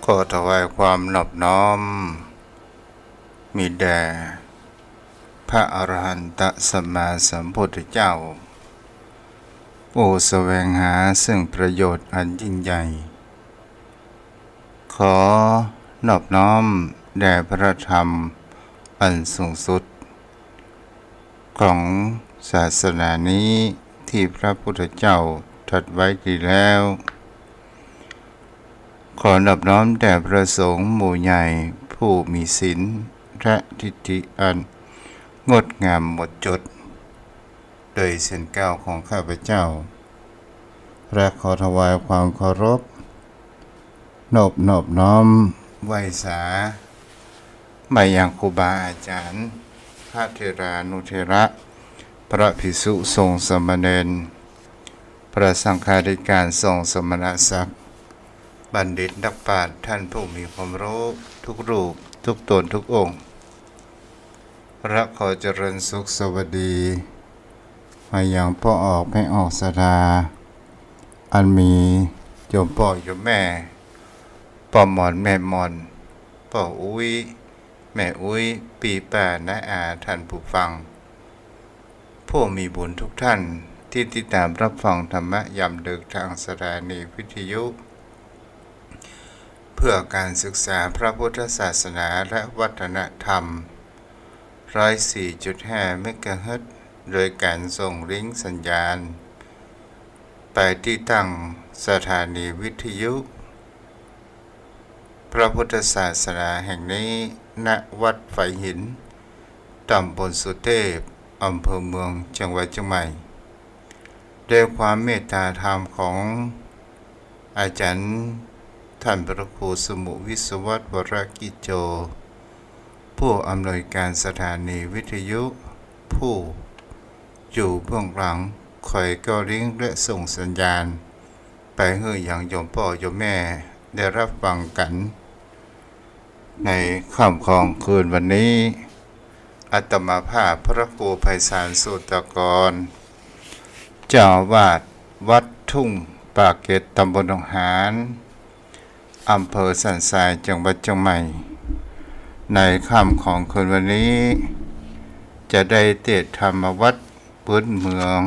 ขอถวายความนอบน้อมมีแด่พระอรหันตสัมมาสัมพุทธเจ้าผู้แสวงหาซึ่งประโยชน์อันยิ่งใหญ่ขอนอบน้อมแด่พระธรรมอันสูงสุดของศาสนานี้ที่พระพุทธเจ้าตรัสไว้ดีแล้วขอนอบน้อมแด่พระสงฆ์หมู่ใหญ่ผู้มีศีลและทิฏฐิอันงดงามหมดจดโดยเส้นก้าวของข้าพเจ้าและขอถวายความเคารพนอบน้อมไหว้สามายังครูบาอาจารย์พระเถรานุเถระพระภิกษุสงฆ์สามเณรพระสังฆาธิการสงฆ์สมณศักดิ์บัณฑิตนักปราชญ์ท่านผู้มีความรู้ทุกรูปทุกตนทุกองค์พระขอเจริญสุขสวัสดีมาอย่างพ่อออกแม่ออกสดาอันมีโยมพ่อโยมแม่พ่อหมอนแม่หมอนพ่ออุ้ยแม่อุ้ยปีป้าน้าอาท่านผู้ฟังผู้มีบุญทุกท่านที่ติดตามรับฟังธรรมะยามดึกทางสถานีวิทยุเพื่อการศึกษาพระพุทธศาสนาและวัฒนธรรม 104.5 เมกะเฮิรตซ์โดยการส่งลิงก์สัญญาณไปที่ตั้งสถานีวิทยุพระพุทธศาสนาแห่งนี้ณวัดไฝหินตำบลสุเทพอำเภอเมืองจังหวัดเชียงใหม่ด้วยความเมตตาธรรมของอาจารย์ท่านพระครูสมุวิศวัตรวรกิจโจผู้อำนวยการสถานีวิทยุผู้อยู่เบื้องหลังคอยก็ลิงก์และส่งสัญญาณไปให้อย่างโยมพ่อโยมแม่ได้รับฟังกันในค่ำของคืนวันนี้อาตมาภาพพระครูไพศาลสุตกรเจ้าอาวาสวัดทุ่งปากเกร็ดตำบลหนองหานอำเภอสันทรายจังหวัดเชียงใหม่ในค่ำของคืนวันนี้จะได้เทศน์ธรรมวัดพื้นเมือง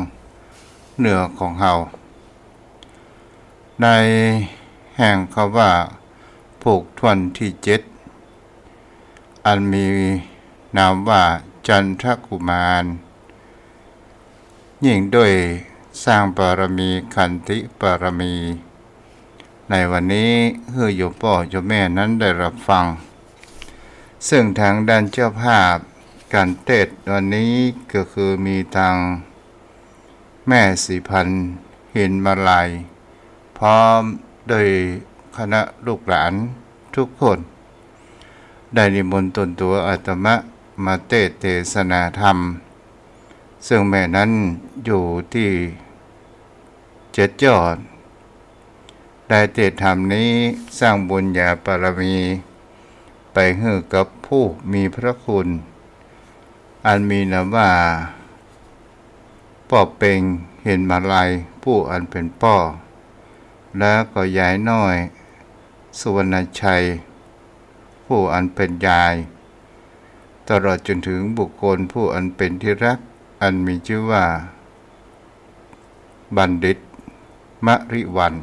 เหนือของเฮาในแห่งเขาว่าผูกทวนที่7อันมีนามว่าจันทกุมารยิ่งด้วยสร้างบารมีขันติบารมีในวันนี้คือโยมพ่อโยมแม่นั้นได้รับฟังซึ่งทางด้านเจ้าภาพการเทศน์วันนี้ก็คือมีทางแม่สีพันหินมาลัยพร้อมโดยคณะลูกหลานทุกคนได้นิมนต์ตนตัวอาตมะมาเทศนาธรรมซึ่งแม่นั้นอยู่ที่เจ็ดยอดได้เทศธรรมนี้สร้างบุญญาบารมีไปให้กับผู้มีพระคุณอันมีนามว่าพ่อเป่งเห็นมาลัยผู้อันเป็นพ่อและก็ยายน้อยสุวรรณชัยผู้อันเป็นยายตลอดจนถึงบุคคลผู้อันเป็นที่รักอันมีชื่อว่าบัณฑิตมริวัน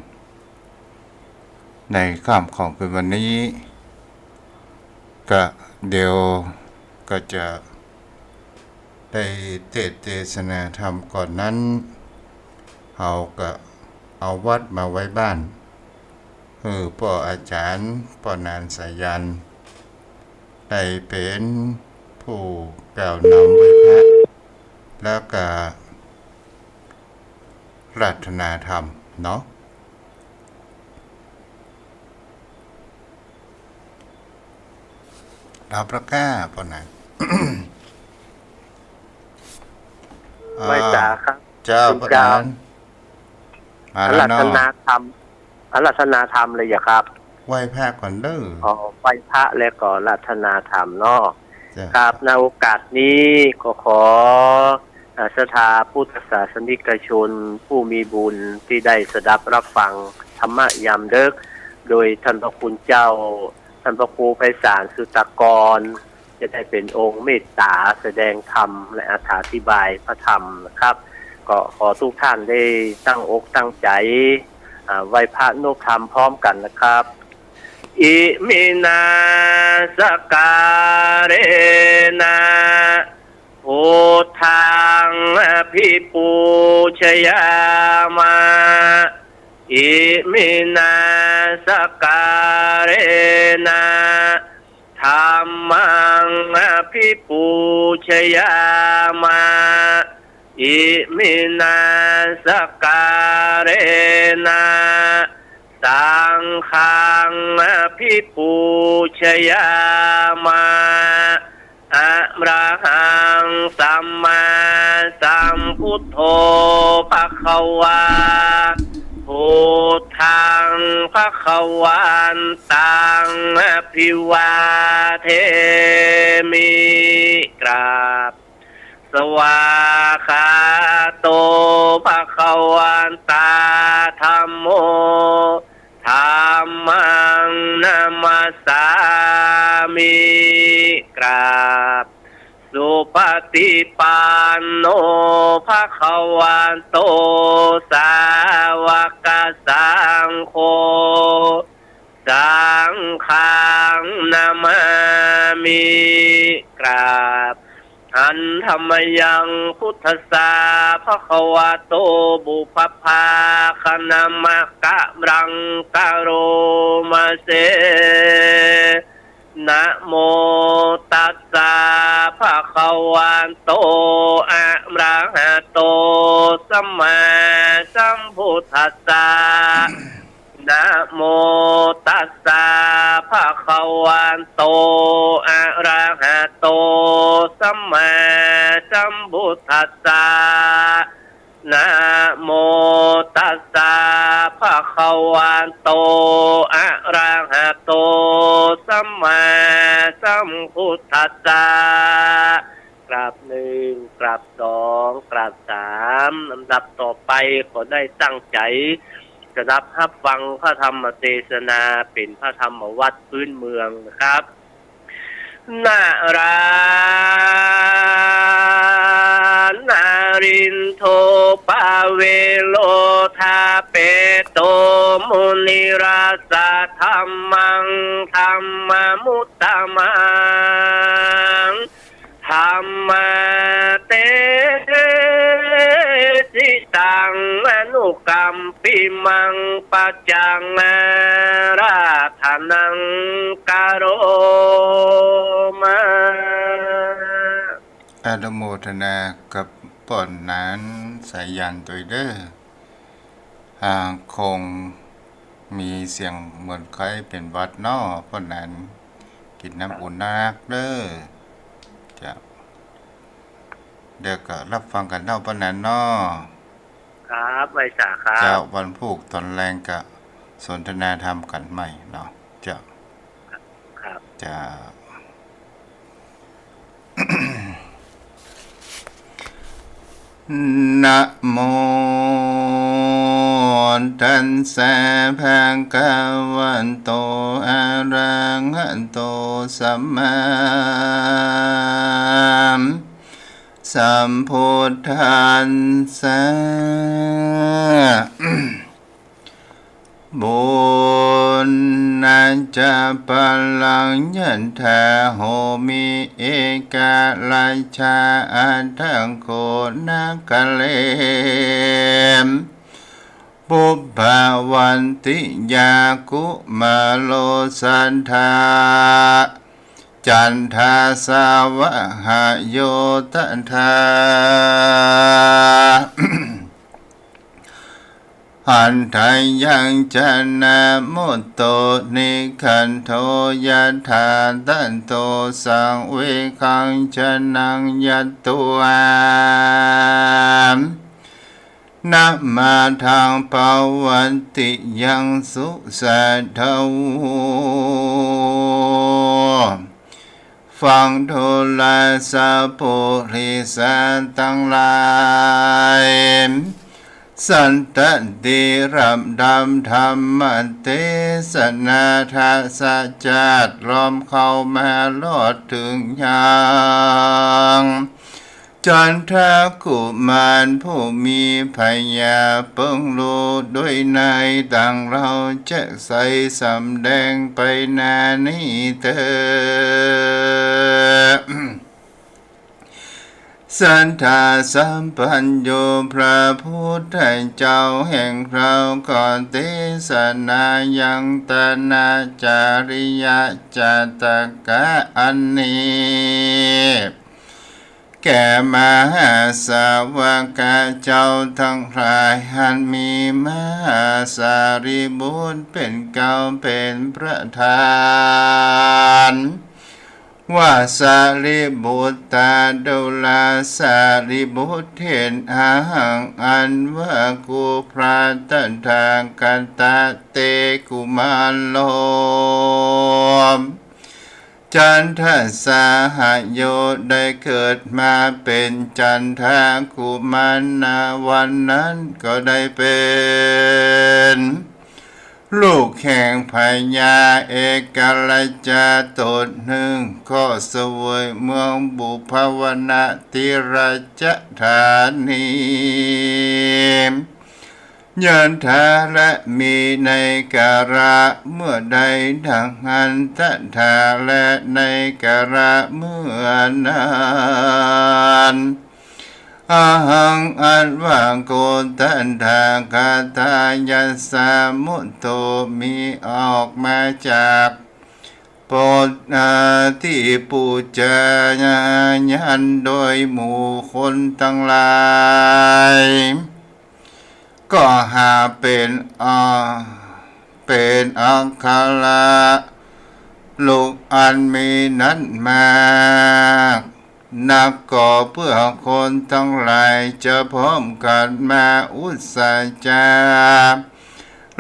ในค่ำของคืนวันนี้ก็เดี๋ยวก็จะได้เทศนาธรรมก่อนนั้นเราก็เอาวัดมาไว้บ้านคือพ่ออาจารย์พ่อนานสายันได้เป็นผู้กล่าวนำไว้พระแล้วก็รัตนาธรรมเนาะเราประกาศปนนั้น ไว้จ่าครับ เจ้าประธานมาแล้วเนาะอารัธนาธรรมเลยอย่าครับไหว้พระก่อนเด้อไหว้พระแล้วก็รัตนาธรรมเนาะครับในโอกาสนี้ก็ขอศรัทธาพุทธศาสนิกชนผู้มีบุญที่ได้สดับรับฟังธรรมะยามดึก โดยท่านพระคุณเจ้าท่านพระครูไพศาลสุตกรจะได้เป็นองค์เมตตาแสดงธรรมและอธิบายพระธรรมนะครับก็ขอทุกท่านได้ตั้งอกตั้งใจไหว้พระนุธรรมพร้อมกันนะครับอิมินาสการะนะพุทธังอภิปูชยามาอิมินาสการะนะธัมมังอภิปูชยามาอิมินาสการะนะสังฆังอภิปูชยามาอะระหังสัมมาสัมพุทโธภควาพุทธังภควันตังอภิวาเทมิกราบสวาคาโตภควันตาธัมโมธัมมังนามัสสามิกราบสุปฏิปันโนภควโตสาวกสังโฆสังฆังนามามิกราบอันธรรมยังพุทธสาภควโตบุพพาคณมะกะรังกะโรมาเสนะโมตัสสะภะคะวะโตอะระหะโตสัมมาสัมพุทธัสสะนะโมตัสสะภะคะวะโตอะระหะโตสัมมาสัมพุทธัสสะนะโมตัสสะภะคะวะโตอะระหะโตสัมมาสัมพุทธัสสะกราบหนึ่งกราบสองกราบสามลำดับต่อไปขอได้ตั้งใจจะรับฟังพระธรรมเทศนาเป็นพระธรรมวัดพื้นเมืองนะครับนารานารินโทปาเวโลทาเปโตมุนิราสะธรรมังธรรมมุตตะมังธรรมเตสิตังอนุกัมปิมังปัจจังราธนังกโรมาอนุโมทนากับป่อนนั้นสายันตัวเด้อคงมีเสียงเหมือนใครเป็นวัดนอป่อนนั้นกินน้ำอุ่นนักเด้อจะเดี๋ยวก็รับฟังกันเท่าป่อนนั้นนอครับไว้สาครับจะวันพุธตอนแรงกับสนทนาธรรมกันใหม่เนาะจะครับจะ นะโมตัสสะภะคะวะโตอะระหะโตสัมมาสัมพุทธัสสะบุญนาจะปะลังยันทาโหมิเอกาลัยชาอัตถังโคนักเลมปุพพวันติยากุมาโลสันทาจันทาสาวะหะโยตันทาหันไทยังจันนามุตโตนิคันโทยะธาตันโตสังเวคังจันนังยัตตุอานะมาทางปาวันติยังสุสัทธวฟังโทลาสะปุริสันตั้งหลาย สันตติรัมดำธรรมเทศนาทาสะจาดล้อมเข้ามาลอดถึงยังจันทกุมารผู้มีพยาเปิงโลด้วยในต่างเราจะใส่สำแดงไปนานี้เถิดสันทาสัมปัญโยพระพุทธเจ้าแห่งเราก่อนเทศนายังตนาจาริยจาตกะอันนี้แก่มหาสาวกเจ้าทั้งหลายหันมีมหาสารีบุตรเป็นเก่าเป็นประธานว่าสารีบุตรตาดุลาสารีบุตรเห็นอาหังอันว่ากูพระตันทางกันตาเตกุมารโลมจันทสาหโยได้เกิดมาเป็นจันทากุมารนาวันนั้นก็ได้เป็นลูกแห่งพญาเอกลัจจาตนหนึ่งก็เสวยเมืองบุพวนาติราชธานียันทาและมีในการะเมื่อใดดังหันทธาและในการะเมื่อนานอาหังอันว่าโกตันทากาตายัสสามุตโตมีออกมาจากโปรดที่ปูจายันโดยหมู่คนทั้งหลายก็หาเป็นอังคาระลูกอันมีนั้นมากนักก่อเพื่อคนทั้งหลายจะพร้อมกันมาอุตสาจา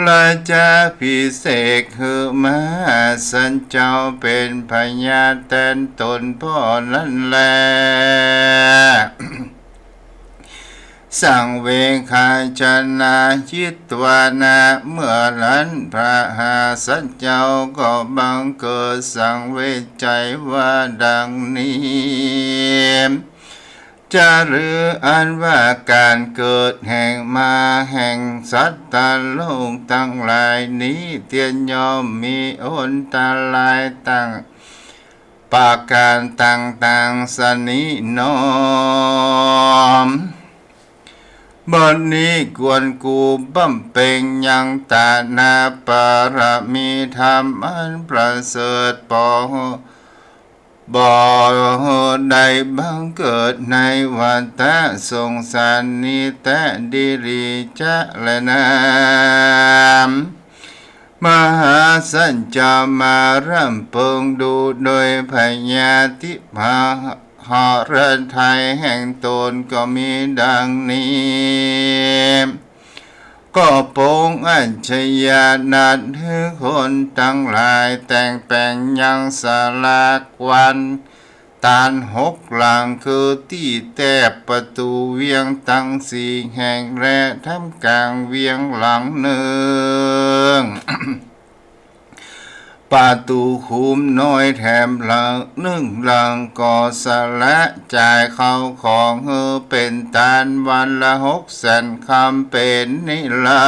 และจะพิเศษคือมหาสันเจ้าเป็นพญาแทนตนพ่อนั่นแลสังเวคาจนาจิตวานาเมื่อนั้นพระหาสัจเจ้าก็บังเกิดสังเวชใจว่าดังนี้จะหรืออันว่าการเกิดแห่งมาแห่งสัตตโลกทั้งหลายนี้เตียนยอมมีอนตาลายตั้งปาการต่างๆสนินอมบทนี้กวนกูบำเพ็ญยังตานาปารมีธรรมอันประเสริฐบ่ได้บังเกิดในวัฏสงสารนี้แต่ดิริจะและนามมหาสัจจะมารำเพิงดูโดยพญาธิพาหรไทยแห่งตนก็มีดังนี้ก็ปงอัญชยานัดให้คนทั้งหลายแต่งแปลงยังสลากวันตานหกหลังคือที่แทบประตูเวียงตั้งสี่แห่งและทำกลางเวียงหลังหนึ่งประตูคุมน้อยแถมหลังหนึ่งหลังก่อสละจ่ายเข้าของเป็นตานวันละ600,000 คำเป็นนิรั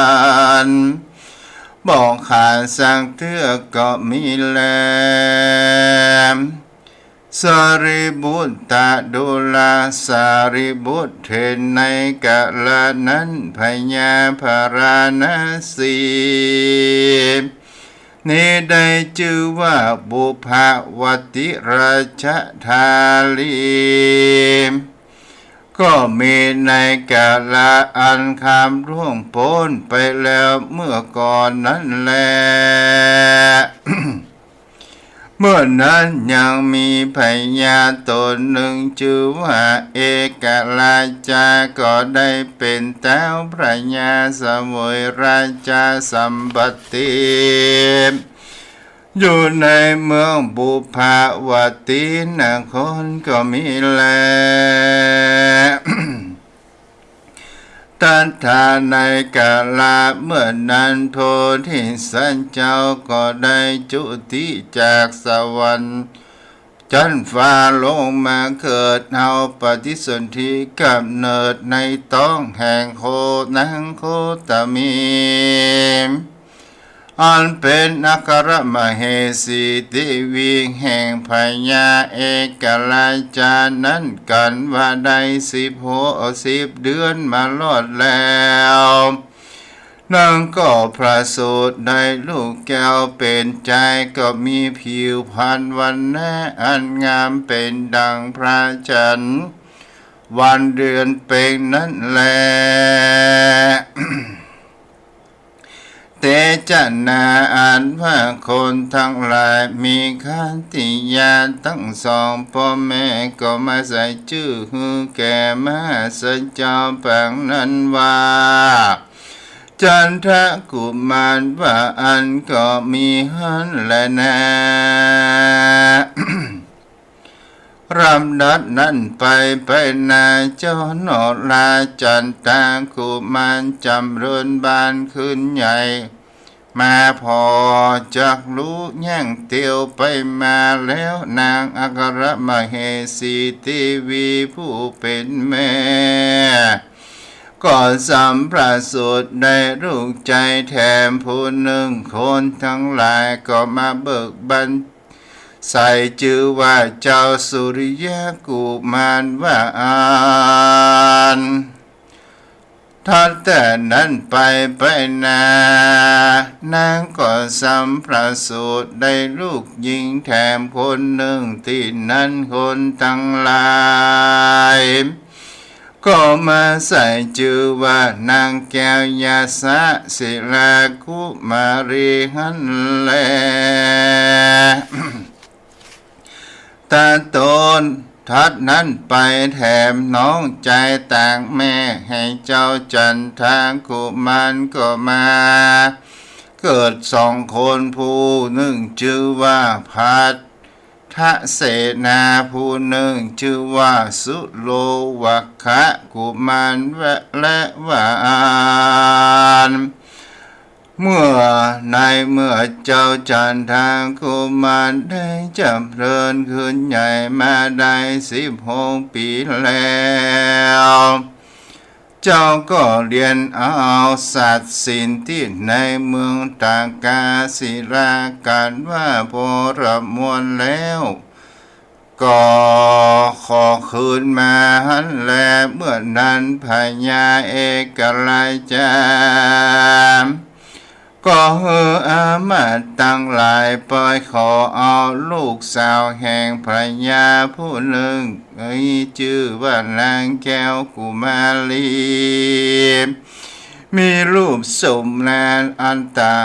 นดร์บอกขาดสังเทือก็มีแลสารีบุตตาดุลาสารีบุตรเห็นในกาลนั้นพญาพาราณสีนี้ได้ชื่อว่าบุพวติราชธาลีก็มีในกาลอันคำร่วงพ้นไปแล้วเมื่อก่อนนั้นแล เมื่อนั้นยังมีพญาตนหนึ่งชื่อว่าเอกราชาก็ได้เป็นเต้าพระญาสมุยราชาสัมปติอยู่ในเมืองบุพาวตินครก็มีแล ต ตัณหาในกาลาเมื่อนั้นโพธิสัตว์เจ้าก็ได้จุติจากสวรรค์จันฟ้าลงมาเกิดเอาปฏิสนธิกำเนิดในท้องแห่งโคนางโคตมีอันเป็นอัครมเหสีติวีแห่งพญาเอกลาจานั้นกันว่าได้10 เดือนมาลอดแล้วนางก็ประสูติได้ลูกแก้วเป็นใจก็มีผิวพรรณวันแน่อันงามเป็นดังพระจันทร์วันเดือนเป็นนั้นแล เตจนาอ่านว่าคนทั้งหลายมีขันติญาณทั้งสองพ่อแม่ก็มาใส่ชื่อฮือแก่มหาสัจจอมแปงนั้นว่าจันทกุมารว่าอันก็มีหันและนา รำดับนั้นไปนาเจ้าหนอลาจันตากุมารจำเริญบานขึ้นใหญ่มาพอจักรู้แย่งเตียวไปมาแล้วนางอัครมเหสีทีวีผู้เป็นแม่ก็สัมประสูติได้ลูกใจแถมผู้หนึ่งคนทั้งหลายก็มาเบิกบันใส่ชื่อว่าเจ้าสุริยกุมารว่าอ่านทัดแต่นั้นไปนานางก็สัมประสูติได้ลูกหญิงแถมคนหนึ่งที่นั้นคนทั้งหลายก็มาใส่ชื่อว่านางแก้วยาสะศิลาคุมารีหันแล ตาตนทัดนั้นไปแถมน้องใจต่างแม่ให้เจ้าจันทากุมารก็มาเกิด2 คนผู้หนึ่งชื่อว่าพัททะเสนาผู้หนึ่งชื่อว่าสุโลวัคคะกุมารและวานเมื่อเจ้าจันทากุมารได้จำเริญขึ้นใหญ่มาได้16 ปีแล้วเจ้าก็เรียนเอาศาสตร์ศิลป์ที่ในเมืองตากาศิลาการว่าโบราณมวลแล้วก็ขอคืนมาหันแลเมื่อนั้นพญาเอกลาจามก็อามาตย์ตั้งหลายปล่อยขอเอาลูกสาวแห่งพระยาผู้หนึ่งชื่อว่านางแก้วกุมารีมีรูปสมนาอันตา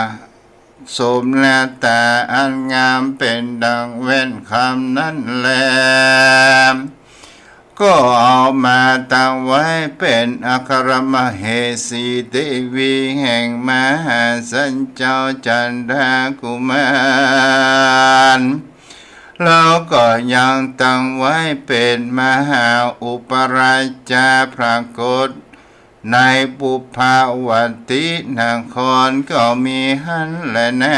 สมนาตาอันงามเป็นดังเว้นคำนั้นแลก็เอามาตั้งไว้เป็นอัครมเหสีเทวีแห่งมหาสัจเจ้าจันทากุมารแล้วก็ยังตั้งไว้เป็นมหาอุปราชาพระโกฏในปุพพาวตินครก็มีหันและนา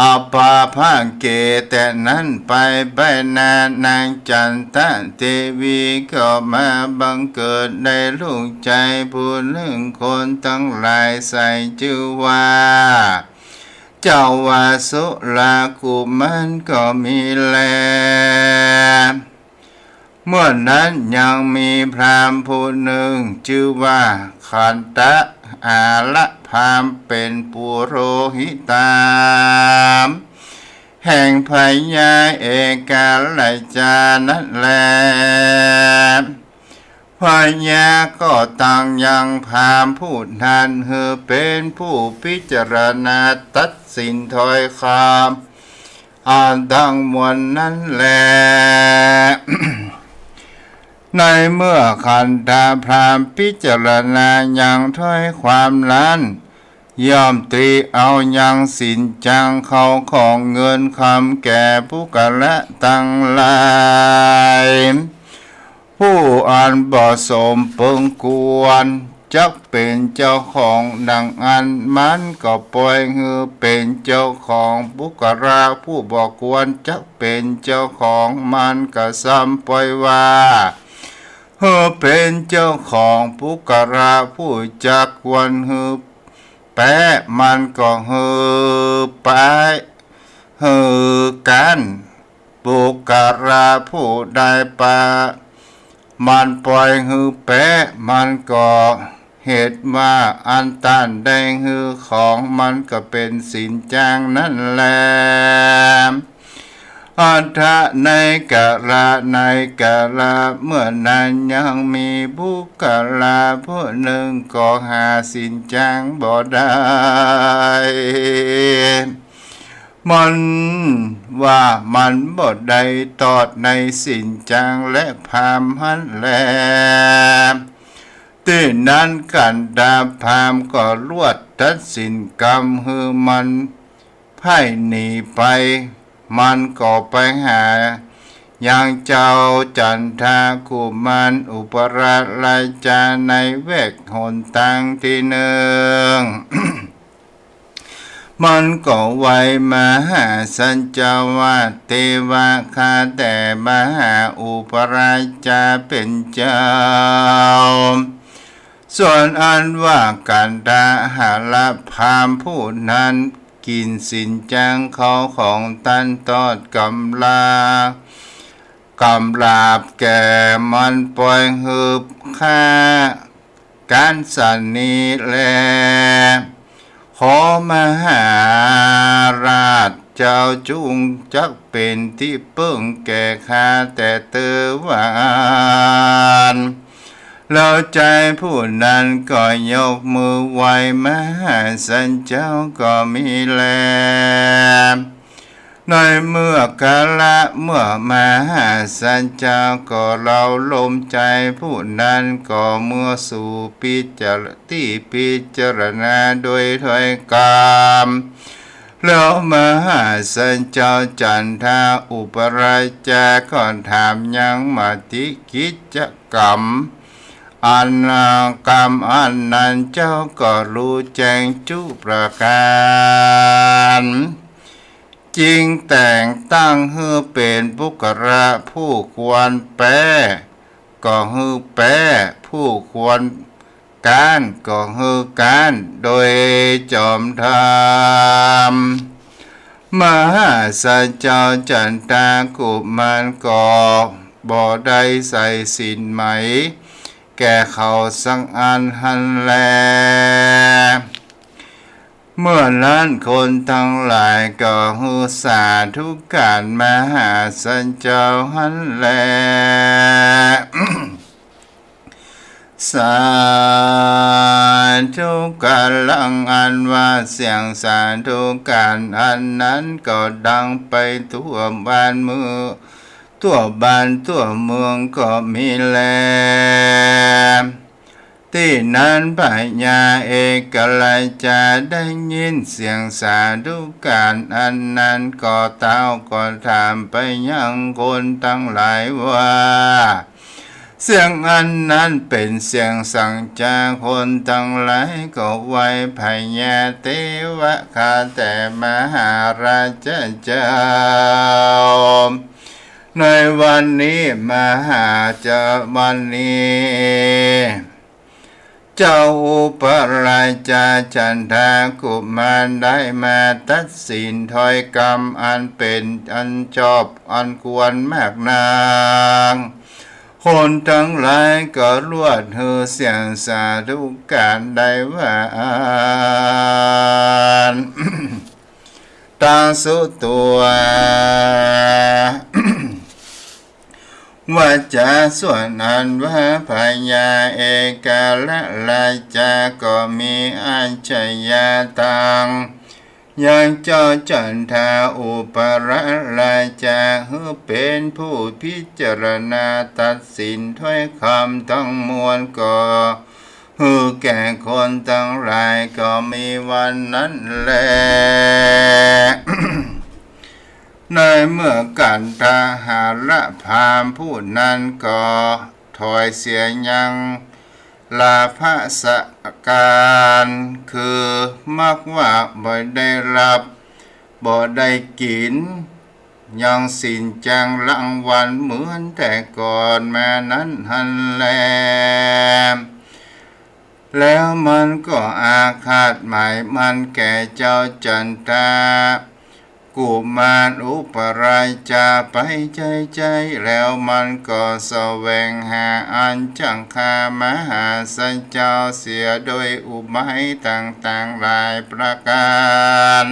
อาปาพังเกแต่นั้นไปนานางจันทเทวีก็มาบังเกิดได้ลูกใจผู้หนึ่งคนทั้งหลายใส่ชื่อว่าเจ้าวาสุลากุมารก็มีแลเมื่อนั้นยังมีพราหมณ์ผู้หนึ่งชื่อว่าขันตะอาละพราหมณ์เป็นปุโรหิตามแห่งพญาเอกาลาจานั่นแลพญาก็ตั้งยังพราหมณ์ผู้นั้นเฮือเป็นผู้พิจารณาตัดสินถ้อยคำอ่านทั้งมวลนั้นแล ในเมื่อขันธพราหมณ์พิจารณาอย่างถ้อยความนั้นย่อมตรีเอายังสินจังเขาของเงินคำแก่ผู้กะละตั้งหลาย ผู้อ่านบ่สมเปิงกวนจักเป็นเจ้าของดังอันมันก็ปล่อยฮือเป็นเจ้าของบุกราผู้บอกควรจักเป็นเจ้าของมันก็ซ้ำปล่อยว่าเฮือเป็นเจ้าของบุกราผู้จักควรฮือแปะมันก็ฮือไปฮือกันบุกราผู้ได้ปะมันปล่อยฮือแปะมันก็เหตุว่าอันตันแดงฮือของมันก็เป็นสินจางนั่นแหละอันทะในกะละในกะละเมื่อนั้นยังมีบุกะลาผู้หนึ่งก็หาสินจางบ่ได้มันว่ามันบ่ได้ตอดในสินจางและพามหันแลที่นั้นกันดาพามก็ลวดตัดสินกรรมฮือมันพ่ายหนีไปมันก็ไปหาอย่างเจ้าจันทากุมารอุปราชราชาในเวกหนตังที่หนึ่ง มันก็ไวมาหาสัญจาวาเทวาคาแต่มหาอุปราชาเป็นเจ้าส่วนอันว่ากันดาหาละพามผู้นั้นกินสินจางเขาของตันตอดกำลาบแก่มันปล่อยหืบค่าการสันนีแลขอมหาราชเจ้าจุงจักเป็นที่เปิ้งแก่ข้าแต่เตอวานแล้วใจผู้นั้นก็ยกมือไหวมหาสันเจ้าก็มีแลในเมื่อกาละเมื่อมหาสันเจ้าก็เราลมใจผู้นั้นก็เมื่อสู่พิจารณาโดยถ้อยกามแล้วมหาสันเจ้าจันทาอุปราชาก็ถามยังมาติกิจกรรมอันกรรมอันนั้นเจ้าก็รู้แจ้งจุประการจริงแต่งตั้งให้เป็นบุคคลผู้ควรแปรก็ให้แปรผู้ควรการก็ให้การโดยจอมธรรมมหาสัจเจ้าจันทากุมารก็บ่ได้ใส่สินไหมแก่เขาสังอันหันแลเมื่อนั้นคนทั้งหลายก็ฮือสาธุการมหาสัจเจ้าหันแล สาธุการลังอันว่าเสียงสาธุการอันนั้นก็ดังไปทั่วบ้านเมืองทั่วบ้านทั่วเมืองก็มีแลที่นั้นพญาเอกลัยจะได้ยินเสียงสาธุการอันนั้นก็เต้าก็ถามไปยังคนทั้งหลายว่าเสียงอันนั้นเป็นเสียงสั่งจากคนทั้งหลายก็ไว้พญาเทวะข้าแต่มหาราชเจ้าในวันนี้มหาเจ้าวันนี้เจ้าอุปราชาจันทากุมารได้มาตัดสินถ้อยกรรมอันเป็นอันชอบอันควรมากนางคนทั้งหลายก็รวดเฮือเสียงสาธุการได้ว่าตาสุตัวว่าจะส่วนอันว่าพญาเอกละราชาก็มีอัญชยาตังยังเจ้าจันทาอุปราชาฮือเป็นผู้พิจารณาตัดสินถ้อยคำทั้งมวลก็ฮือแก่คนทั้งหลายก็มีวันนั้นแล ในเมื่อกันทหารพามผู้นั้นก็ ถอยเสียยังลาภสการคือมักว่าบ่ได้รับบ่ได้กินยังสินจังรางวัลเหมือนแต่ก่อนมานั้นหันแลแล้วมันก็อาฆาตหมายมันแก่เจ้าจันทากุมารอุปราชาไปใจแล้วมันก็แสวงหาอันจังคามหาสัจเจ้าเสียโดยอุบายต่างๆหลายประการ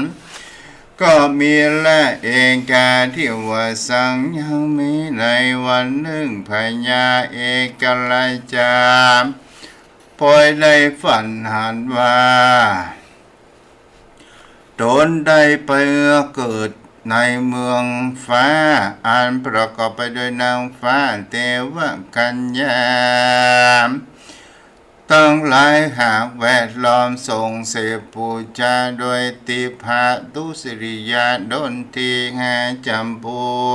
ก็มีและเองกาที่ว่าสังยังมีในวันหนึ่งพญาเอกลาจาปล่อยได้ฝันหันว่าตนได้ไปเกิดในเมืองฟ้าอันประกอบไปด้วยนางฟ้าเทวกัญญาตั้งหลายหากแวดล้อมส่งเสพปูจาโดยติภาตุสิริยาดนทีหาจำพ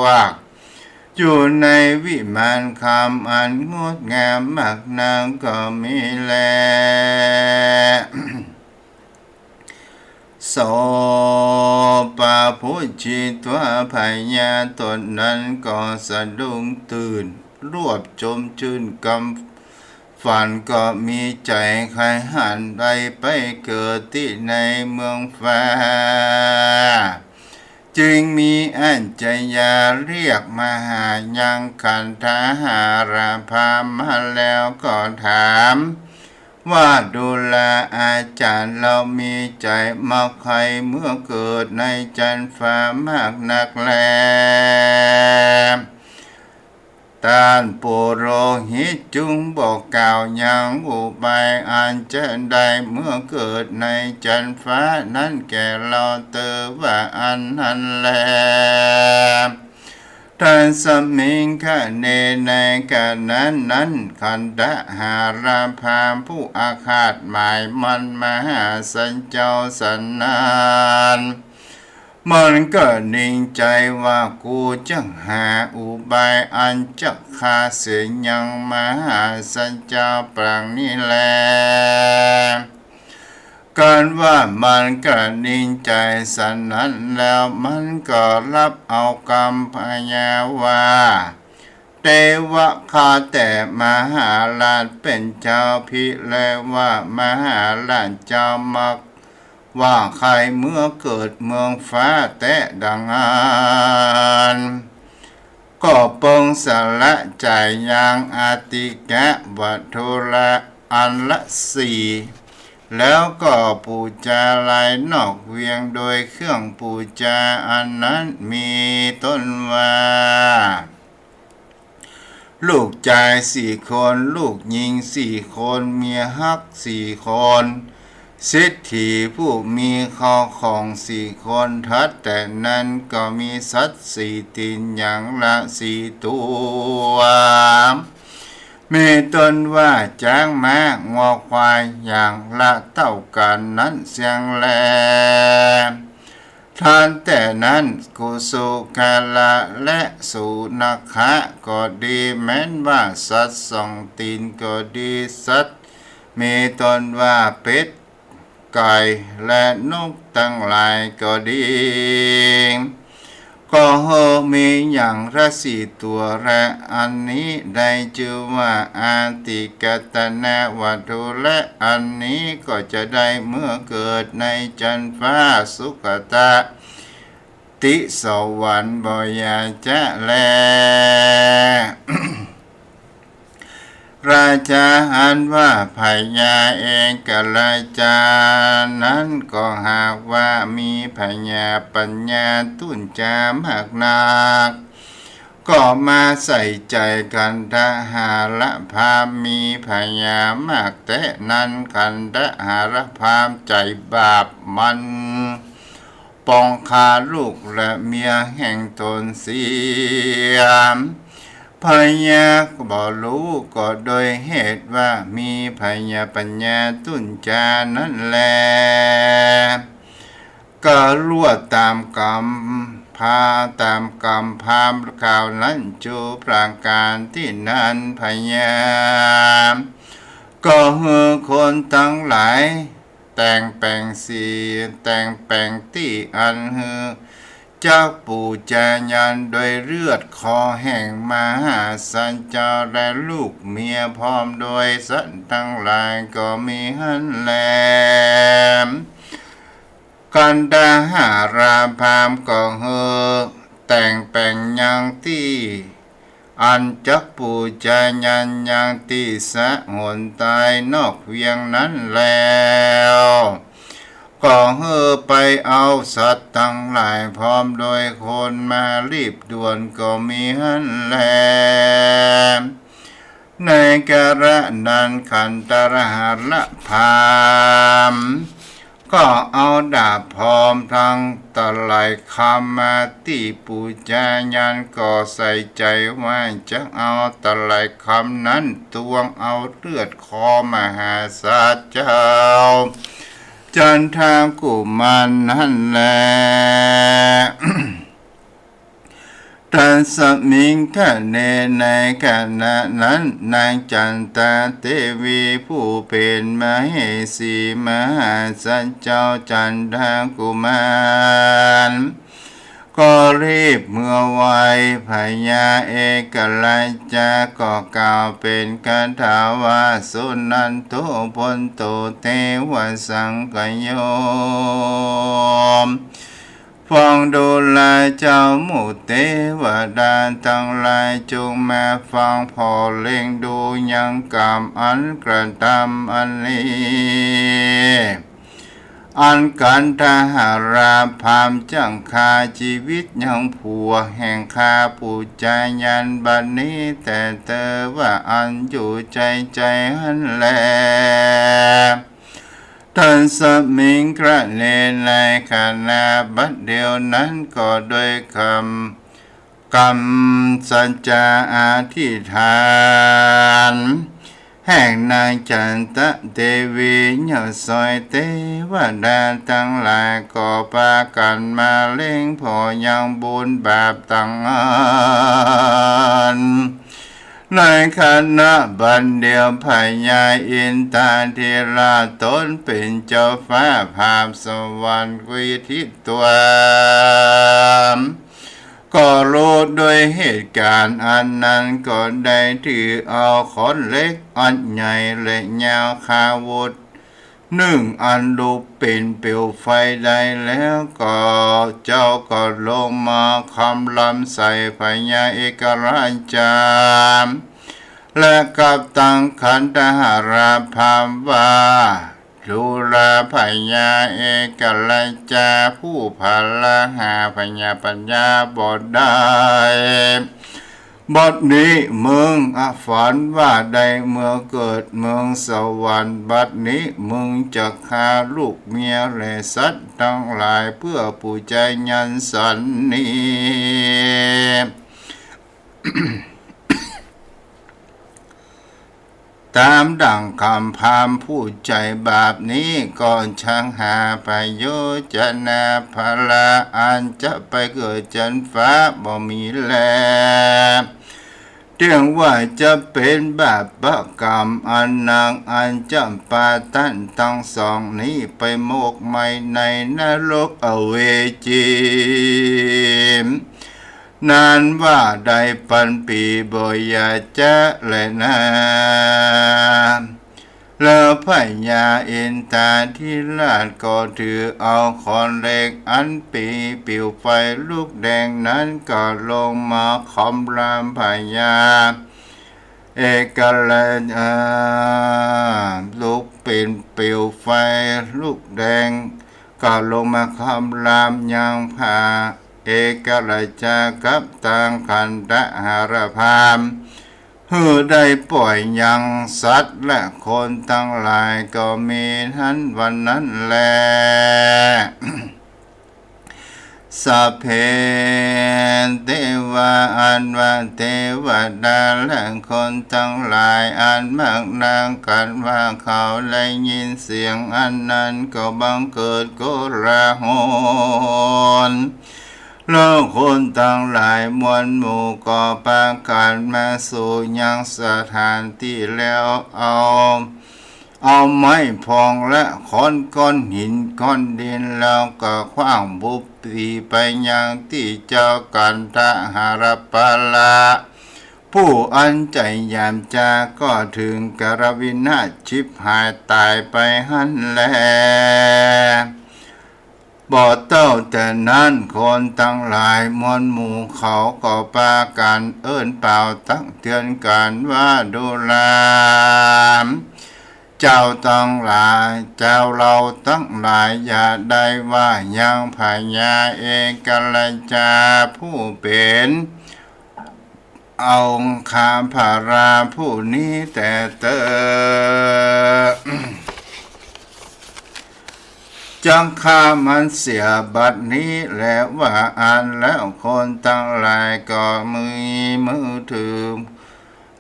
วกอยู่ในวิมานคำอันงดงามมากนางก็มีแล โสปาพุจิตัวพญาตนนั้นก็สะดุ้งตื่นรวบจมชื่นกำฝันก็มีใจใครหันใดไปเกิดที่ในเมืองฟ้าจึงมีอัญชยาเรียกมาหายังขันธหาราพามาแล้วก็ถามว่าดูแลอาจารย์เรามีใจมาใครเมื่อเกิดในจันฟ้ามากนักแลท่านปุโรหิตจุงบอกกล่าวยังอุบายอันจะได้เมื่อเกิดในจันฟ้านั้นแก่เราเตอว่าอันนั้นแลท่านสมิงคะเนในการนั้นขันธหาราพามผู้อาฆาตหมายมันมหาสัจเจ้าสันนานมันก็นิ่งใจว่ากูจะหาอุบายอันจะฆ่าเสียยังมหาสัจเจ้าปรางนี้แลการว่ามันก็นิ่งใจสันนั้นแล้วมันก็รับเอากรรมพยาว่าเทวะข้าแต่มหาราชเป็นเจ้าพิแลว่ามหาราชเจ้ามักว่าใครเมื่อเกิดเมืองฟ้าแต่ดังนั้นก็เปิงสละใจยางอาติกะวัตถุละอันละสี่แล้วก็ปูจาลายนอกเวียงโดยเครื่องปูจาอันนั้นมีต้นว่าลูกชาย4 คนลูกหญิง4 คนเมียฮัก4 คนเศรษฐีผู้มีข้อของ4 คนทัดแต่นั้นก็มีสัตว์4 ตีนอย่างละ4 ตัวมีตนว่าจ้างม้างอควายอย่างละเท่ากันนั้นเสียงแลท่านแต่นั้นกุสุกาละและสุนัขะก็ดีแม้นว่าสัตว์2 ตีนก็ดีสัตว์มีตนว่าเป็ดไก่และนกทั้งหลายก็ดีก็มีอย่างละ4 ตัวและอันนี้ได้ชื่อว่าอาติกตนะวัตถุและอันนี้ก็จะได้เมื่อเกิดในจันฟ้าสุขตะติสวรรค์บอยาจะแล ราชาอันว่าพญาเองกลาจานั้นก็หากว่ามีพญาปัญญาตุนจามากนักก็มาใส่ใจกันทหารพามมีพญามากแต่นั้นกันทหารพามใจบาปมันปองคาลูกและเมียแห่งตนเสียพญาบ่รู้ก็โดยเหตุว่ามีพญาปัญญาตุนจานั่นแลก็ลวดตามกรรมพ พาตามกรรมพามข่าวนั้นจูประการที่นั้นพยามก็ฮือคนทั้งหลายแต่งแปลงสีแต่งแปลงที่อันฮือจากปู่จายันโดยเลือดคอแห่งมหาสัจจาและลูกเมียพร้อมโดยสัตว์ทั้งหลายก็มีหันแลมกันดาหาราพามก็เฮอแต่งแปลงยังที่อันจักปูจายันยังที่สะหนตายนอกเวียงนั้นแล้วก็เฮอไปเอาสัตว์ทั้งหลายพร้อมโดยคนมารีบด่วนก็มีหันแลในกาละนั้นขันตรหาละพามก็เอาดาบพร้อมทั้งตะไลคำมาที่ปูจายันก็ใส่ใจว่าจะเอาตะไลคำนั้นตวงเอาเลือดคอมหาศาลเจ้าจันทากุมารนั่นแหละ ตัสมิงคะเนในขณะนั้นนางจันตาเทวีผู้เป็นมเหสีมหาสัจเจ้าจันทากุมารก็รีบเมื่อไวพญาเอกลัยจาก็กล่าวเป็นคาถาว่าสุนันโตพนโตเทวสังกโยมฟังดูแลเจ้าหมู่เทวดาทั้งหลายจงมาฟังพอเล่งดูยังกรรมอันกระทำอันนี้อันกันทหาราพามจังคาชีวิตยังผัวแห่งคาปูจายันบัดนี้แต่เธอว่าอันอยู่ใจหันแลท่านสมิงกระเนในขณะบัดเดียวนั้นก็โดยคำกรรมสัจจาอธิษฐานแห่งนางจันตะเทวียอดซอยเทวดาทั้งหลายก็พากันมาเล่งพอยังบุญบาปตั้งอันในขณะบัดเดียวพญาอินทาธิราชตนเป็นเจ้าฟ้าภาพสวรรค์กุยทิศตัวก็รู้โดยเหตุการณ์อันนั้นก็ได้ถือเอาขอนเล็กอันใหญ่และยาวคาวุธนึ่งอันลุกเป็นเปลวไฟได้แล้วก็เจ้าก็ลงมาคำลำใส่พญาเอกราชและกับตังขันธหาราพามว่าดูแลพญาเอกลัยจาผู้พาลหาพญาปัญญาบทได้บทนี้มึงฝันว่าได้เมื่อเกิดเมืองสวรรค์บัดนี้มึงจะฆ่าลูกเมียและสัตว์ทั้งหลายเพื่อปูจายันสันนิตามดังคำพามผู้ใจบาปนี้ก่อนช่างหาประโยชนาภลาอันจะไปเกิดจันฟ้าบ่มีแลเรื่องว่าจะเป็นบาปกรรมอันนางอันจำปาตันทั้งสองนี้ไปโมกไม่ในนรกอเวจีนานว่าได้ปันปีบ่อยาจะและนาแล้วพญาอินทาธิราชก็ถือเอาขอนเหล็กอันปีปิวไฟลูกแดงนั้นก็ลงมาคำรามพญาเอกลัยลูกเป็นปิวไฟลูกแดงก็ลงมาคำรามยังพาเอกลัยจากับตังขันธหารพามได้ปล่อยยังสัตว์และคนทั้งหลายก็มีทั้นวันนั้นแล สัพเพเทวาอันว่าเทวดาและคนทั้งหลายอันมากนางกันว่าเขาได้ยินเสียงอันนั้นก็บังเกิดโกลาหล แล้วคนต่างหลายมวลหมู่ก็ปากันมาสู่ยังสถานที่แล้วเอาไม้พองและค้อนก้อนหินก้อนดินแล้วก็ขว้างบุบตีไปยังที่เจ้ากันทหารปาลาผู้อันใจยามจาก็ถึงกรวินาศชิบหายตายไปหันแลบ่เต้าแต่นั้นคนทั้งหลายมวลหมู่เขาก็ปากันเอิ้นเปล่าตั้งเตือนกันว่าดูแลเจ้าทั้งหลายเจ้าเราทั้งหลายอย่าได้ว่ายังพญาเอกลัยจาผู้เป็นองคาภาราผู้นี้แต่เตอ จังข้ามันเสียบัดนี้แล้วว่าอ่านแล้วคนทั้งหลายก็มือถือ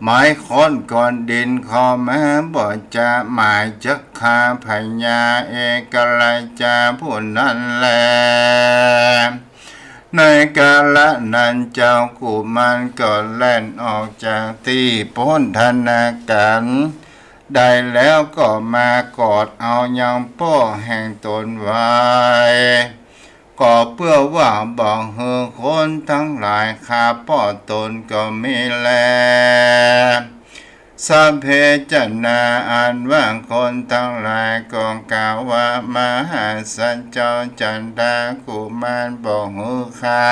หมายค้อนก่อนดินขอแม้บ่จะหมายจักข้าพญาเอกลัยจาผู้นั้นแลในกาลนั้นเจ้ากุมารก็แล่นออกจากที่พ้นธนาการได้แล้วก็มากอดเอายังป้อแห่งตนไว้ก็เพื่อว่าบอกเฮอคนทั้งหลายข้าป้อตนก็มีแลสัพเพจนาอันว่างคนทั้งหลายก็กล่าวว่ามหาสัจเจ้าจันทากุมารบอกเฮอข้า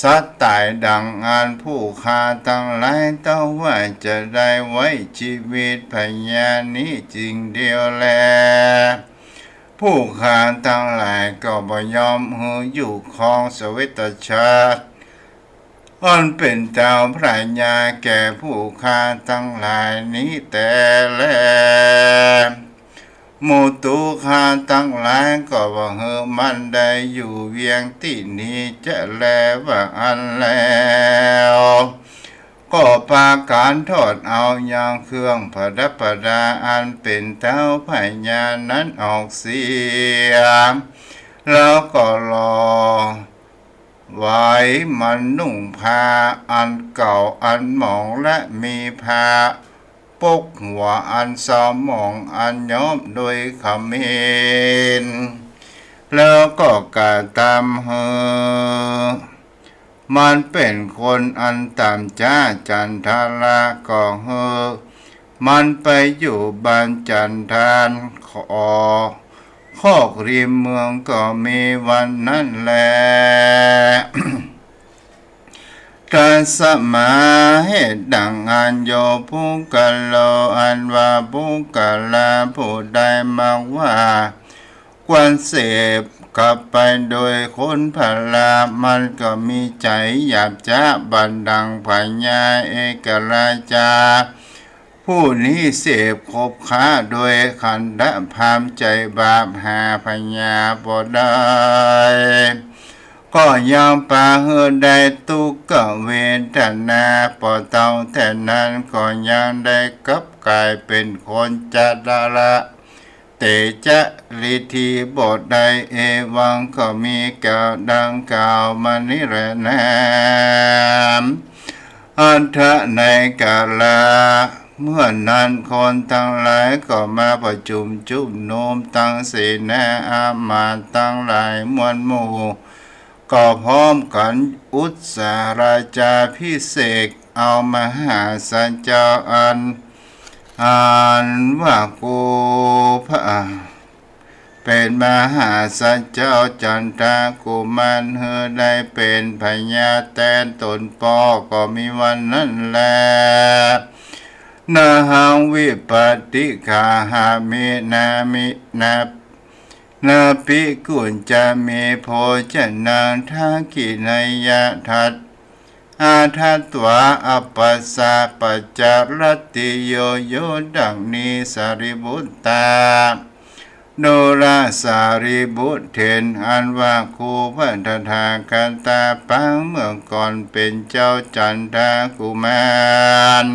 สัตว์ตายดังอันผู้ฆ่าทั้งหลายเต้าว่าจะได้ไว้ชีวิตพญานี้จริงเดียวแลผู้ฆ่าทั้งหลายก็บ่ยอมหืออยู่ครองสวิตชาติอันเป็นเจ้าพระญาแก่ผู้ฆ่าทั้งหลายนี้แต่แลหมู่ตุคาทั้งหลายก็ว่าเฮอมันได้อยู่เวียงที่นี้จะแลว่าอันแล้วก็ปาการทอดเอาอย่างเครื่องประดับประดาอันเป็นเท้าพญานั้นออกเสียแล้วก็รอไว้มันนุ่งผ้าอันเก่าอันหมองและมีผ้าปกหัวอันสมองอันย้อมโดยขมิ้นแล้วก็กาตามเฮอมันเป็นคนอันตามจ้าจันทาราก็เฮอมันไปอยู่บ้านจันทานคอกริมเมืองก็มีวันนั้นแล กัสมาเหตุดังอันโยภูกะโลอันว่าภูกะลาผู้ใดมาว่าควรเสพกลับไปโดยคนพลามันก็มีใจหยาบจ้าบันดังพญาเอกราชาผู้นี้เสพคบค้าโดยขันธพามใจบาปหาพญาบ่ได้ก็ยังปาเฮอได้ตุกเวทนาปอเตาแต่นั้นก็ยังได้กลับกลายเป็นคนจัดละเตจะลิธีบทใดเอวังก็มีกล่าวดังกล่าวมานิรนามอันทะในกาลาเมื่อนั้นคนทั้งหลายก็มาประชุมจุบนุมตั้งเสนาอามาตย์ทั้งหลายมวลหมู่ก็พร้อมกันอุตสาราชาพิเศษเอามหาสัจเจ้าอันว่ากูพระเป็นมหาสัจเจ้าจันทากุมารเฮอได้เป็นพญาแตนตนปอก็มีวันนั้นแลนาหังวิปติกาหามินามินาปิกุญจะมีโพชนังทักขินายทัตอาทัตวะอัปปสาปัจจารติโยโยดังนี้สารีบุตตาโนราสารีบุตรเถนอันว่าคูพันธทากันตาปังเมื่อก่อนเป็นเจ้าจันทากุมาร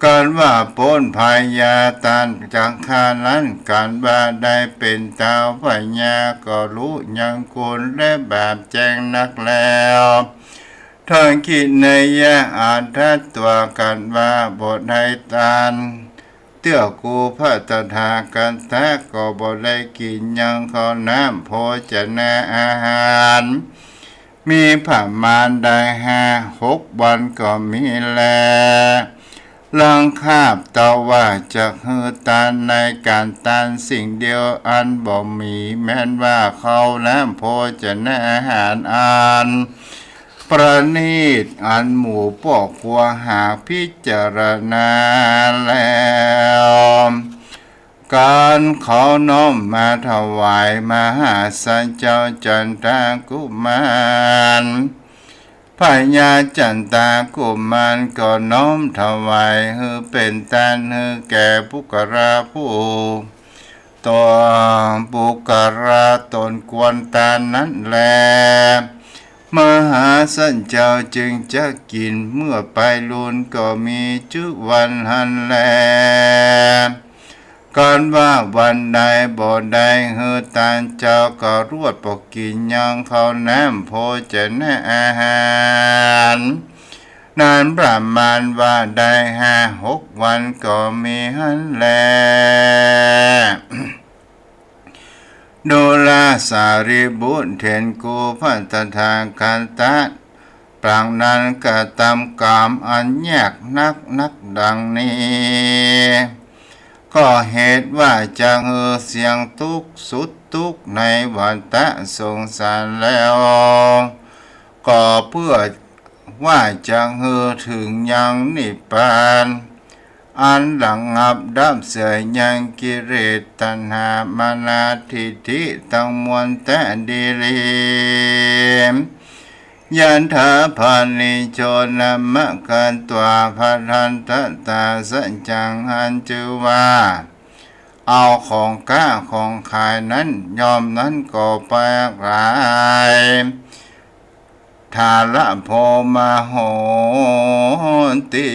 การว่าปนพายาตานจากคานั้นการว่าได้เป็นเจ้าพญาก็รู้ยังกุลและแบบแจ้งนักแล้วทางคิดในยะอาทัตตัวกันว่าบทให้ตานเตื้อกูพระตถากันแท้ก็บ่ได้กินยังข้าวน้ำโภชนาอาหารมีผ่ามารได้5-6 วันก็มีแลลังคาบต่อว่าจะฮือตานในการตานสิ่งเดียวอันบ่มีแม้นว่าเขาน้ำโภชนาอาหารอันประณีตอันหมู่ปอกครัวหากพิจารณาแล้วการเขาน้อมมาถวายมหาสัจเจ้าจันทากุมารพญาจันตากุมารก็น้อมถวายให้เป็นทานให้แก่ปุกราผู้ตัวปุกราตนกวนตานนั้นแลมหาสัจเจ้าจึงจะกินเมื่อไปลุนก็มีจุวันหันแลก่อนว่าวันใดบ่ได้เฮือตานเจ้าก็รวดปกกินยังเขาน้ำโภชนาอาหารนานประมาณว่าได้5-6 วันก็มีหันแลดูลาสารีบุตรเถนกูพันตทางกันตะปรางนั้นกะตำกามอันยากนักดังนี้ก็เหตุว่าจะเฮือเสียงทุกสุดทุกในวัฏสงสารแล้วก็เพื่อว่าจะเฮือถึงยังนิพพานอันหลังงับดับเสียยังกิเลสตัณหามานาทิฏฐิตั้งมวลแต่ดีลียันถาภานิโชนมะกันตัวพัทันตตาสัจจังหันจือว่าเอาของก้าของขายนั้นยอมนั้นก็ไปหลายทาละโพมาโหติ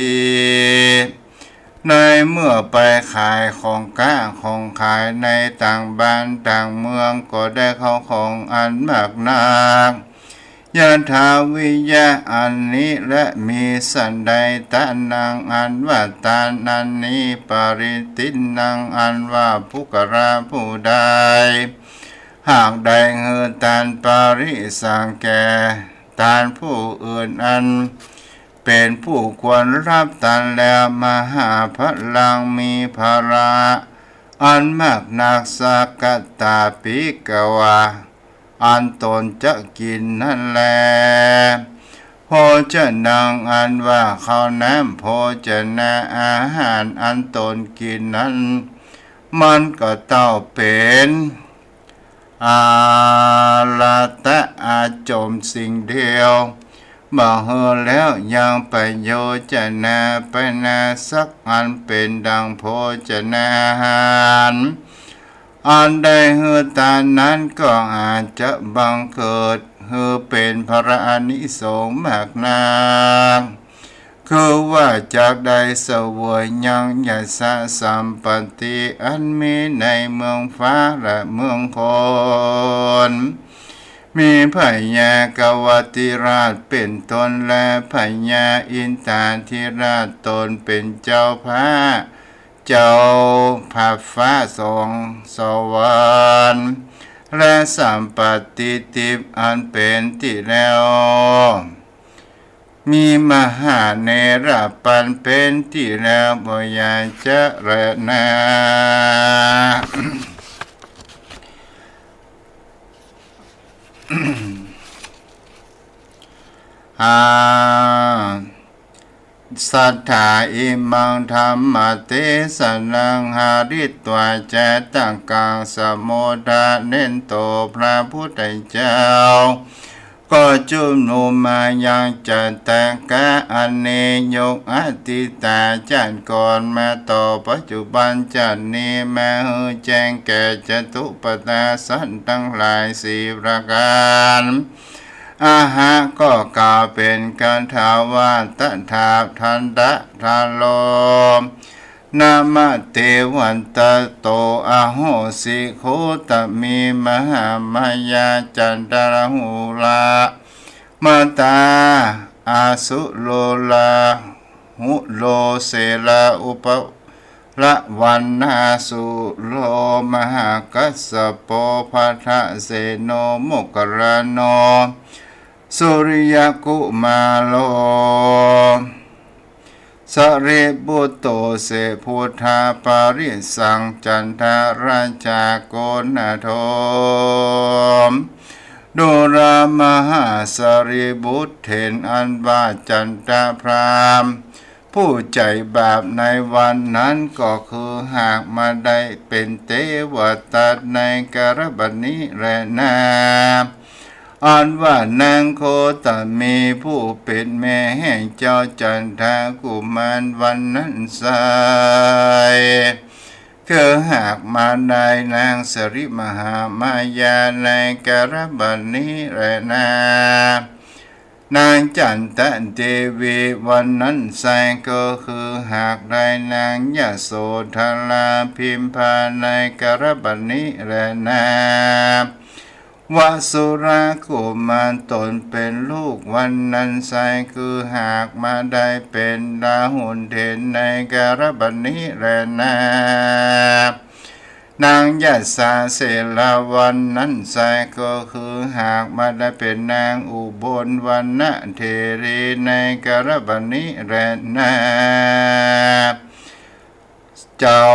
ในเมื่อไปขายของก้าของขายในต่างบ้านต่างเมืองก็ได้เข้าของอันมากนักยะถาวิยะอันนี้และมีสันใดตานังอันว่าตานันนี้ปริตินังอันว่าภุกราผู้ใดหากใดเฮือตานปริสังแก่ตานผู้อื่นอันเป็นผู้ควรรับตานแล้วมหาพลังมีภาระอันมากนักสักกตาปิกวาอันตนจะกินนั่นแลโภชนังอันว่าข้าวน้ำโภชนาอาหารอันตนกินนั้นมันก็เต้าเป็นอาลาตะอาจมสิ่งเดียวบ่เฮอแล้วยังไปโยชนาไปนาสักอันเป็นดังโภชนาอาหารอันใดเฮือตานั้นก็อาจจะบังเกิดเฮือเป็นพระอานิสงส์มากนักคือว่าจากใดเสวยยังยะสะสัมปติอันมีในเมืองฟ้าและเมืองคนมีพญากวติราชเป็นตนและพญาอินทาธิราชตนเป็นเจ้าพระเจ้าภาฟ้าทรงสวรรค์และสัมปติทิพย์อันเป็นที่แล้วมีมหาเนรปันเป็นที่แล้วบ่อยากจะเรนาสัทธาอิมังธรรมเตสนังหาริตวาจตังกังสมุทาเน้นโตพระพุทธเจ้าก็จุมนุมมายังจัตตกะอันเนยกอติตาจันก่อนมาต่อปัจจุบันจันนี้มาหือแจ้งแก่จตุปตาสันทั้งหลาย4 ประการ อาหะก็กล่าวเป็นการถาวาตถาทันตะทาโลนามะเทวันตะโตอะโหสิโคตมีมหามายาจันตระหูลามาตาอาสุโลลาหุโลเสลาอุปละวันนาสุโลมหากัสสปโปภัทะเสโนโมกรโนสุริยกุมาโลสเรบุตโตเสพุทธาปาริสังจันทราชาโกณโทดุรามหาสริบุตรเถนอันบาจันตพรามผู้ใจบาปในวันนั้นก็คือหากมาได้เป็นเทวตาในกรบันนี้แลนาอันว่านางโคตมีผู้เป็นแม่แห่งเจ้าจันทากุมารวันนั้นไซคือหากมาได้นางสริมหามายาในกรบันนี้แลนานางจันทเทวีวันนั้นไซก็คือหากได้นางยโสธราพิมพาในกรบันนี้แลนาวสุรากุมารตนเป็นลูกวันนั้นไซคือหากมาได้เป็นดาหุนเทนในกรบันนี้แลนานางยะสาเสลาวันนั้นไซก็คือหากมาได้เป็นนางอุบลวันนะเทรีในกรบันนี้แลนาเจ้า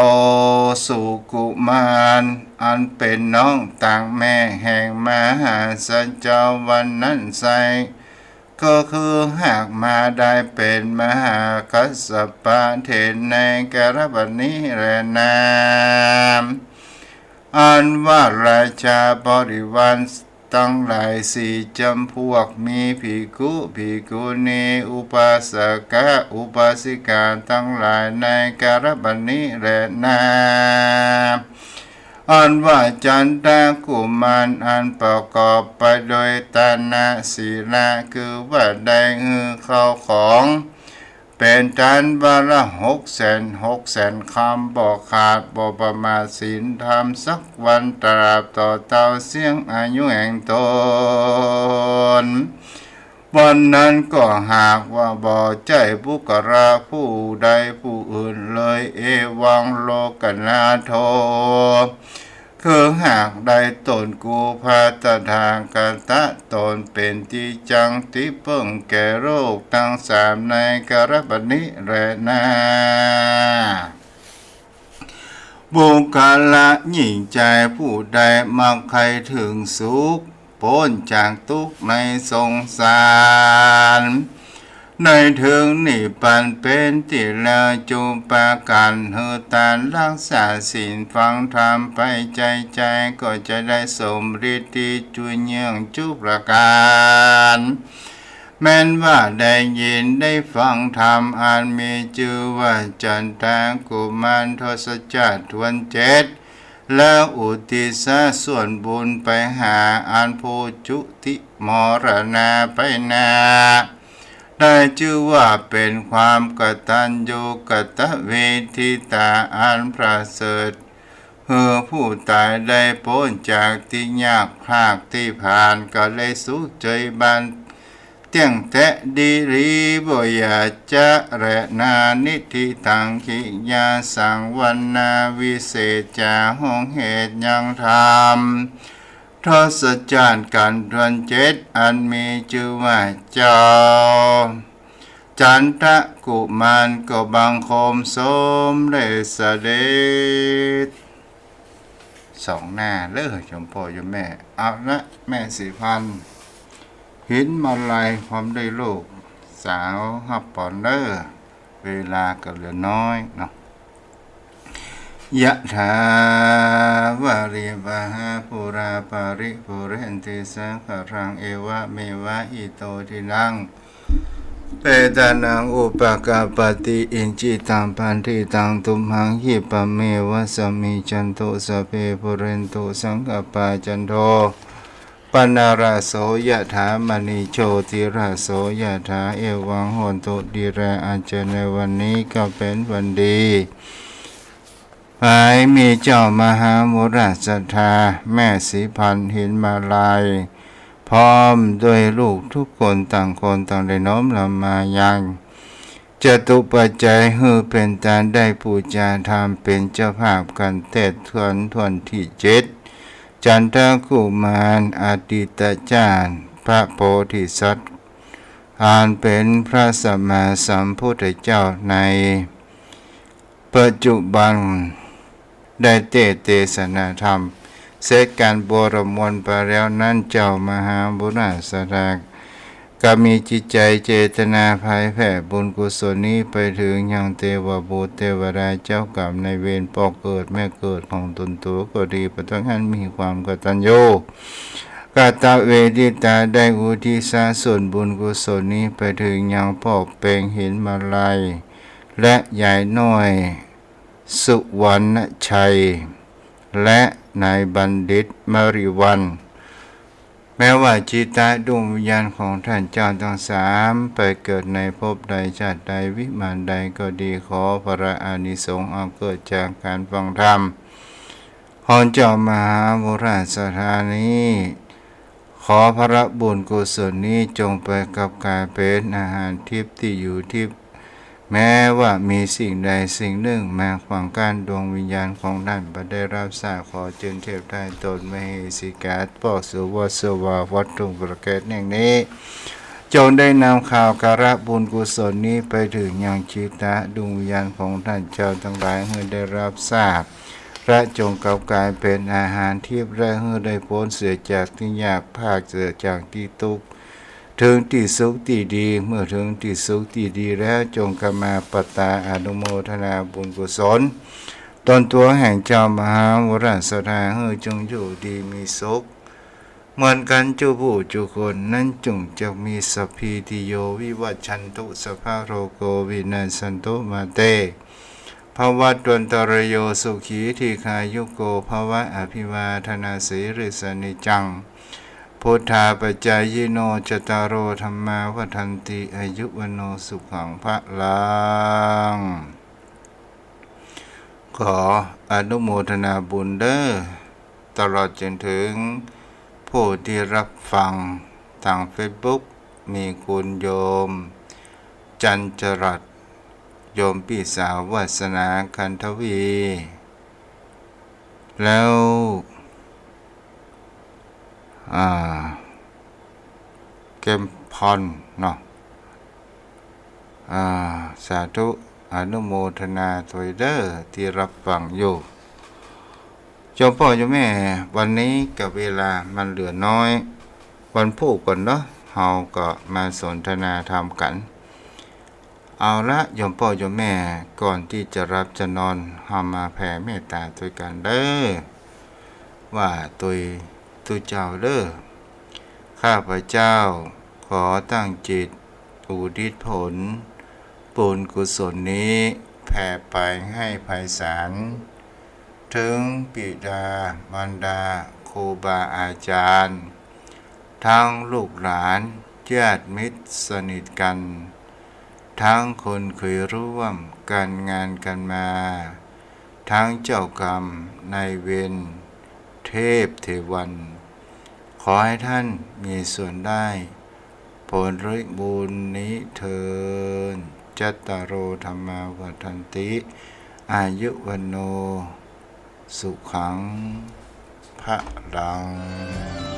สุกุมารอันเป็นน้องต่างแม่แห่งมหาสัจจวันนั้นไซก็คือหากมาได้เป็นมหากัสสปะเทนในกรบันนี้แลนาอันว่าราชาบริวารตั้งหลายสี่จำพวกมีภิกขุภิกขุณีอุปาสกะอุปาสิกาตั้งหลายในกรบันนี้แลนาอันว่าจันทกุมารอันประกอบไปโดยตานะศีลาคือว่าได้หือเข้าของเป็นทานบาละ600,000 คำบอกขาดบ่ประมาทศีลธรรมสักวันตราบต่อเต่าเสียงอายุแห่งตนวันนั้นก็หากว่าบ่ใจบุกราผู้ใดผู้อื่นเลยเอวังโลกนาโทคือหากได้ตนกูพาตทางกตะตนเป็นที่จังที่เพิ่งแก่โรคทั้งสามในกรบันนี้แลนาบุคละยิ่งใจผู้ใดมักใครถึงสุขพ้นจากทุกข์ในสงสารในถึงนิพพานเป็นที่ละจุปาการเฮตานรักษาศีลฟังธรรมไปใจก็จะได้สมฤทธิ์จุยเยืองจุประการแม้นว่าได้ยินได้ฟังธรรมอันมีชื่อว่าจันทกุมารทศจัตวัน7แล้วอุทิศส่วนบุญไปหาอันผู้จุติมรณาไปนาได้ชื่อว่าเป็นความกตัญญูกตเวทิตาอันประเสริฐผู้ตายได้พ้นจากที่ยากพากที่ผ่านก็เลยสุขใจบันเตียงแตะดีรีบ่อยาจะแระนานิธิตังขิยาสังวันนาวิเศษจาห้องเหตุยังธรรมทศจันกันดวน7อันมีชื่อว่าเจ้าจันทกุมารก็บังคมสมเด็จเสด็จสองหน้าเลิกชมพ่อชมแม่เอาละแม่สีพันหินมาลายพร้อมได้ลูกสาวฮับปอนเดอร์เวลาก็เหลือน้อยเนาะยะถาวาริวหาปุราปาริปุเรนติสังขรังเอวะเมวะอิโตทินังเปตานังอุปกาปติอินจิตังพันธิตังตุมหังหิปะเมวะสมิจันโตสเปปุเรนโตสังกปาจันโทป นาราโสยะถามณีโชติราโสยะถาเอวังโหนตุดีแรอาจจะในวันนี้ก็เป็นวันดีหมายมีเจ้ามหามุราศรัทธาแม่สีพันธ์หินมาลายพร้อมด้วยลูกทุกคนต่างคนต่างได้น้อมลำมายังจตุปัจจัยฮือเป็นการได้ปูจาธรรมเป็นเจ้าภาพกันเทศทวนที่7จันทกุมารอาดิตจารย์พระโพธิสัตว์อ่านเป็นพระสัมมาสัมพุทธเจ้าในปัจจุบันได้เทศนาธรรมเสร็จการบรมวลไปแล้วนั้นเจ้ามหาบุราศรัทธาก็มีจิตใจเจตนาภายแผ่บุญกุศลนี้ไปถึงยังเทวบุตรเทวดาเจ้ากรรมในายเวรปอกเกิดแม่เกิดของตนตัวก็ดีประทั้งนั้นมีความกตัญญูกตเวทิตาได้อุทิศส่วนบุญกุศลนี้ไปถึงยังพ่อเปงหินมาลัยและยายน้อยสุวรรณชัยและนายบัณฑิตมริวันแม้ว่าจิตตะดวงวิญญาณของท่านเจ้าทั้งสามไปเกิดในภพใดชาติใดวิมานใดก็ดีขอพระอานิสงส์เอาเกิดจากการฟังธรรมของเจ้ามหาบุราศรัทธานี้ขอพระบุญกุศลนี้จงไปกับกายเป็นอาหารทิพย์ที่อยู่ทิพย์แม้ว่ามีสิ่งใดสิ่งหนึ่งมาขวางกั้นดวงวิญญาณของท่านบ่ได้รับทราบขอจึงเทพได้ตนมเหสีกาปอกสุวัสวาวัตถุประเกตแห่งนี้จงได้นำข่าวการะบุญกุศลนี้ไปถึงยังจิตตะดวงวิญญาณของท่านเจ้าทั้งหลายให้ได้รับทราบและจงกลับกลายเป็นอาหารทิพย์และให้ได้พ้นเสียจากที่ยากภาคเสียจากที่ทุกข์ถึงที่สุขที่ดีเมื่อถึงที่สุขที่ดีแล้วจงกมาปตาอนุโมทนาบุญกุศลตนตัวแห่งเจ้ามหาวรศรัทธาให้จงอยู่ดีมีสุขเหมือนกันจุผู้จุคนนั้นจงจะมีสัพพิติโยวิวัชชันตุสัพพะโรโกวินัสสันตุมาเตภวัตวันตรโยสุขีทีคายุโกภวะอภิวาทนาสีริสนิจังพุทธาปัจจายโนจตารโอธรรมาวัฏันติอายุวโนสุขังพระลังขออนุโมทนาบุญเด้อตลอดจนถึงผู้ที่รับฟังทางเฟซบุ๊กมีคุณโยมจันจรัสโยมพี่สาววาสนาคันทวีแล้วเกมพรเนาะสาธุอนุโมทนาถวยเด้อที่รับฟังอยู่เจ้าพ่อเจ้าแม่วันนี้กับเวลามันเหลือน้อยวันพูดก่อนเนาะเฮาก็มาสนทนาธรรมกันเอาละโยมพ่อโยมแม่ก่อนที่จะรับจะนอนเฮามาแผ่เมตตาด้วยกันเด้อว่าตัวเจ้าเด้อข้าพเจ้าขอตั้งจิตอุทิศผลบุญกุศลนี้แผ่ไปให้ไพศาลถึงบิดามารดาครูบาอาจารย์ทั้งลูกหลานญาติมิตรสนิทกันทั้งคนเคยร่วมกันงานกันมาทั้งเจ้ากรรมนายเวรเทพเทวันขอให้ท่านมีส่วนได้ผลริบุญนี้เถิดจัตตารโอธรรมาวัฏันติอายุวันโนสุขังพระลัง